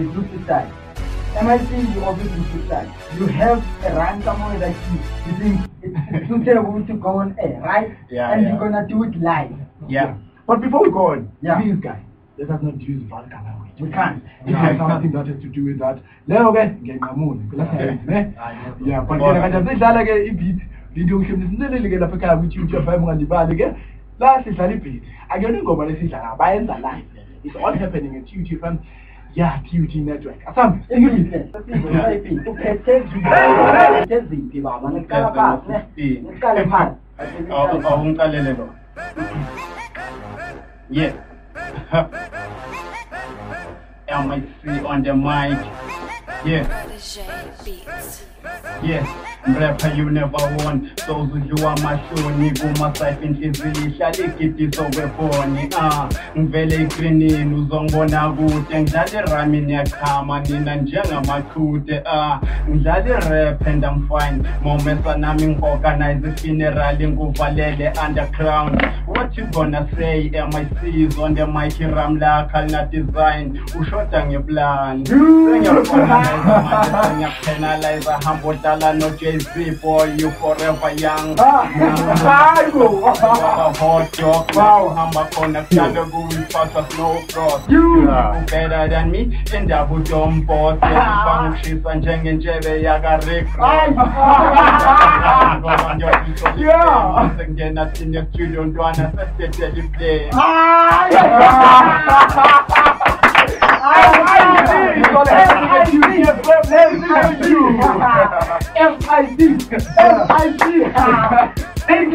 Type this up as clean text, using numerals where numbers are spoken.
you do freestyle. MIC, you also do freestyle. You have a rhyme somewhere that you think it's too terrible to go on air, right? Yeah. And you're gonna do it live. Yeah. But before we go on, yeah. Please, guys, let us not use vulgar language. We can't. It has something that has to do with that. Okay, yeah, but I beat video which you last is I don't go, but it's all happening at TUT FM. Yeah, TUT network. Yeah. MIC on the mic. Yeah. Yeah. Rapper you never won. Those who are my show, nigga, my life in his really shall keep this over phone. Very green, Uzongona good, and that ramin yakama, and Janga Makute. That rap and I'm fine. Moments are naming organize the funeral in Guvalele underground. What you gonna say? MIC is on the mic, Ramla, Kalna design. Who shot on your plan? Bring your penalize a humble dollar, no JC for you forever young. Hot dog, wow, Hamba Connect, go with fast no cross. You better than me, and that would jump boss. Functions and Jang and Jeve Yaga Rick. Yeah, again, that's in the studio, don't understand the play. AJ,